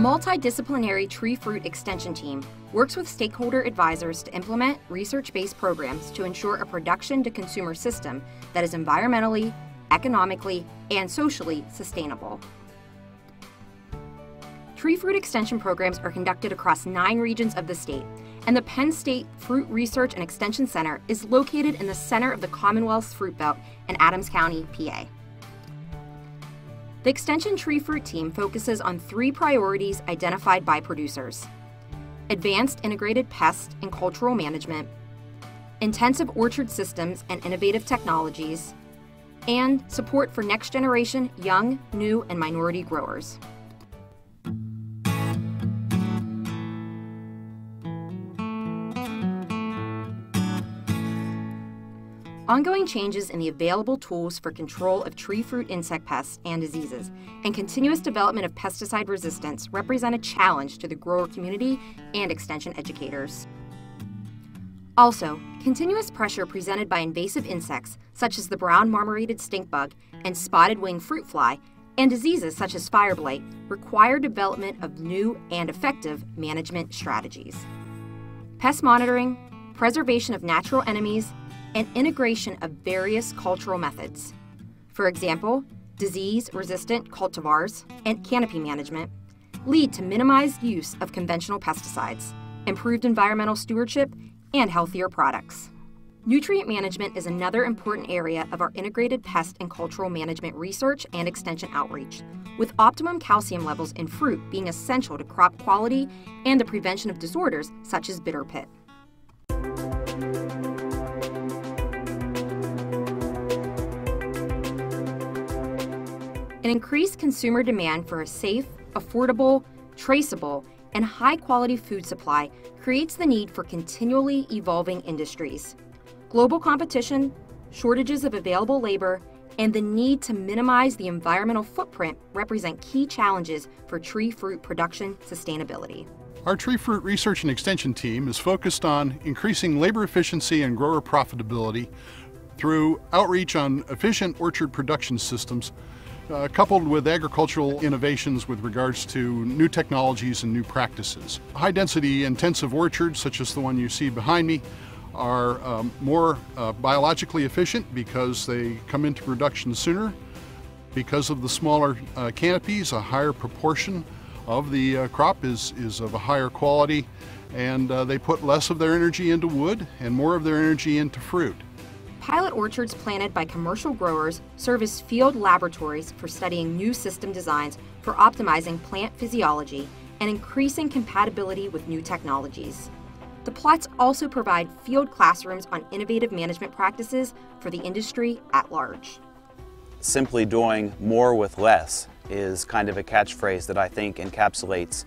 multidisciplinary tree fruit extension team works with stakeholder advisors to implement research-based programs to ensure a production-to-consumer system that is environmentally, economically, and socially sustainable. Tree fruit extension programs are conducted across 9 regions of the state, and the Penn State Fruit Research and Extension Center is located in the center of the Commonwealth's fruit belt in Adams County, PA. The Extension Tree Fruit team focuses on 3 priorities identified by producers: advanced integrated pest and cultural management, intensive orchard systems and innovative technologies, and support for next-generation young, new, and minority growers. Ongoing changes in the available tools for control of tree fruit insect pests and diseases and continuous development of pesticide resistance represent a challenge to the grower community and extension educators. Also, continuous pressure presented by invasive insects such as the brown marmorated stink bug and spotted wing fruit fly and diseases such as fire blight require development of new and effective management strategies. Pest monitoring, preservation of natural enemies, and integration of various cultural methods. For example, disease-resistant cultivars and canopy management lead to minimized use of conventional pesticides, improved environmental stewardship, and healthier products. Nutrient management is another important area of our integrated pest and cultural management research and extension outreach, with optimum calcium levels in fruit being essential to crop quality and the prevention of disorders such as bitter pit. An increased consumer demand for a safe, affordable, traceable, and high-quality food supply creates the need for continually evolving industries. Global competition, shortages of available labor, and the need to minimize the environmental footprint represent key challenges for tree fruit production sustainability. Our tree fruit research and extension team is focused on increasing labor efficiency and grower profitability through outreach on efficient orchard production systems, coupled with agricultural innovations with regards to new technologies and new practices. High-density intensive orchards, such as the one you see behind me, are more biologically efficient because they come into production sooner. Because of the smaller canopies, a higher proportion of the crop is of a higher quality, and they put less of their energy into wood and more of their energy into fruit. Pilot orchards planted by commercial growers serve as field laboratories for studying new system designs for optimizing plant physiology and increasing compatibility with new technologies. The plots also provide field classrooms on innovative management practices for the industry at large. Simply doing more with less is kind of a catchphrase that I think encapsulates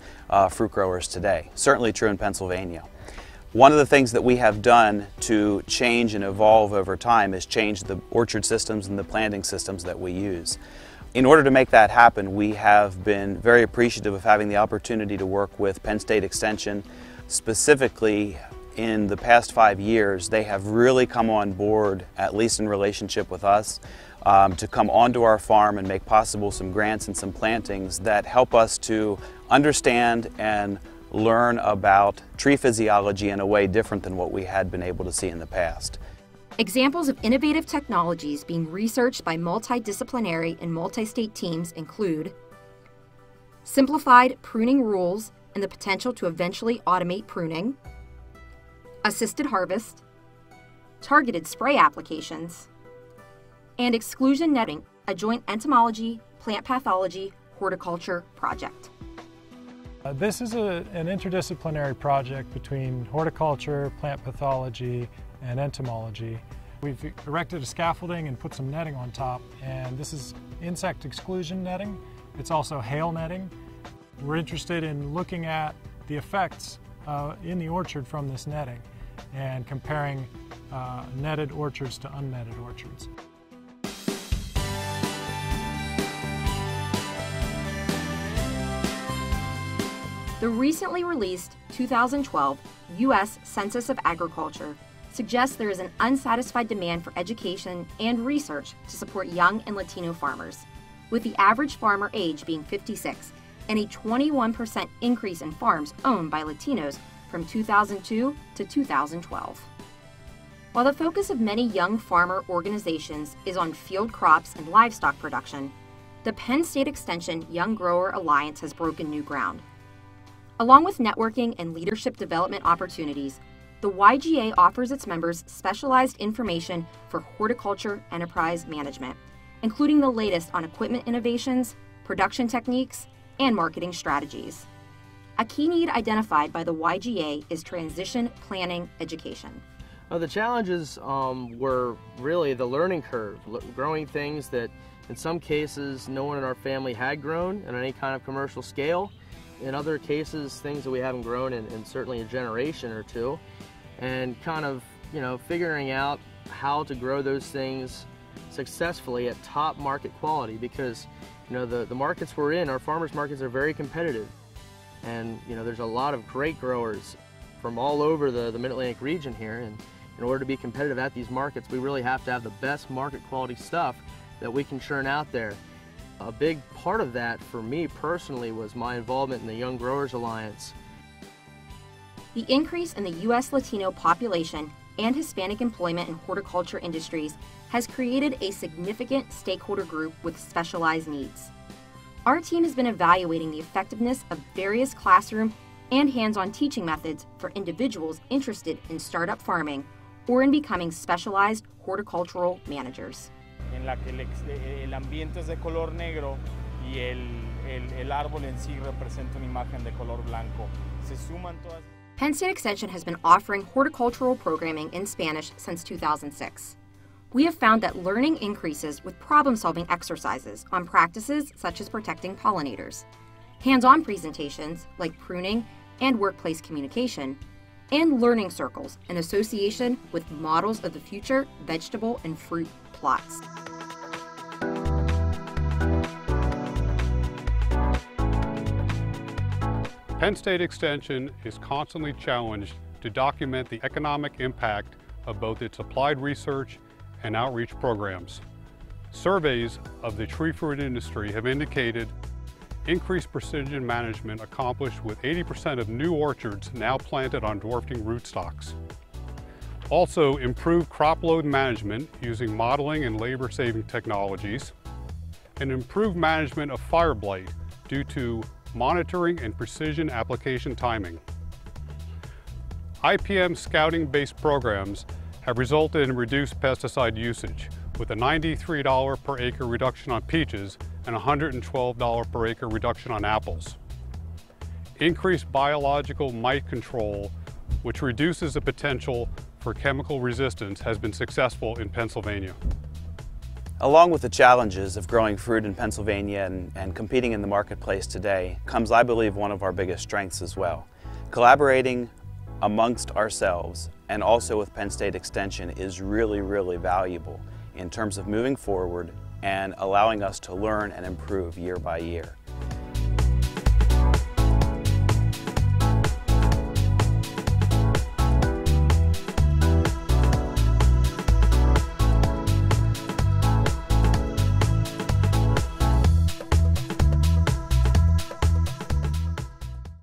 fruit growers today. Certainly true in Pennsylvania. One of the things that we have done to change and evolve over time is change the orchard systems and the planting systems that we use. In order to make that happen, we have been very appreciative of having the opportunity to work with Penn State Extension. Specifically, in the past 5 years, they have really come on board, at least in relationship with us, to come onto our farm and make possible some grants and some plantings that help us to understand and learn about tree physiology in a way different than what we had been able to see in the past. Examples of innovative technologies being researched by multidisciplinary and multi-state teams include simplified pruning rules and the potential to eventually automate pruning, assisted harvest, targeted spray applications, and exclusion netting, a joint entomology, plant pathology, horticulture project. This is an interdisciplinary project between horticulture, plant pathology, and entomology. We've erected a scaffolding and put some netting on top, and this is insect exclusion netting. It's also hail netting. We're interested in looking at the effects in the orchard from this netting and comparing netted orchards to unnetted orchards. The recently released 2012 U.S. Census of Agriculture suggests there is an unsatisfied demand for education and research to support young and Latino farmers, with the average farmer age being 56 and a 21% increase in farms owned by Latinos from 2002 to 2012. While the focus of many young farmer organizations is on field crops and livestock production, the Penn State Extension Young Grower Alliance has broken new ground. Along with networking and leadership development opportunities, the YGA offers its members specialized information for horticulture enterprise management, including the latest on equipment innovations, production techniques, and marketing strategies. A key need identified by the YGA is transition planning education. The challenges were really the learning curve, growing things that in some cases no one in our family had grown on any kind of commercial scale. In other cases, things that we haven't grown in certainly a generation or two, and kind of, figuring out how to grow those things successfully at top market quality, because the markets we're in, our farmers markets, are very competitive, and there's a lot of great growers from all over the Mid-Atlantic region here, and in order to be competitive at these markets, we really have to have the best market quality stuff that we can churn out there. A big part of that for me personally was my involvement in the Young Growers Alliance. The increase in the U.S. Latino population and Hispanic employment in horticulture industries has created a significant stakeholder group with specialized needs. Our team has been evaluating the effectiveness of various classroom and hands-on teaching methods for individuals interested in startup farming or in becoming specialized horticultural managers. En la que el ambiente es de color negro y el árbol en sí representa una imagen de color blanco. Se suman todas. Penn State Extension has been offering horticultural programming in Spanish since 2006. We have found that learning increases with problem-solving exercises on practices such as protecting pollinators, hands-on presentations like pruning and workplace communication, and learning circles in association with models of the future vegetable and fruit plots. Penn State Extension is constantly challenged to document the economic impact of both its applied research and outreach programs. Surveys of the tree fruit industry have indicated increased precision management accomplished with 80% of new orchards now planted on dwarfing rootstocks. Also, improved crop load management using modeling and labor-saving technologies, and improved management of fire blight due to monitoring and precision application timing. IPM scouting-based programs have resulted in reduced pesticide usage, with a $93 per acre reduction on peaches and $112 per acre reduction on apples. Increased biological mite control, which reduces the potential for chemical resistance, has been successful in Pennsylvania. Along with the challenges of growing fruit in Pennsylvania and competing in the marketplace today comes, I believe, one of our biggest strengths as well. Collaborating amongst ourselves and also with Penn State Extension is really, really valuable in terms of moving forward and allowing us to learn and improve year by year.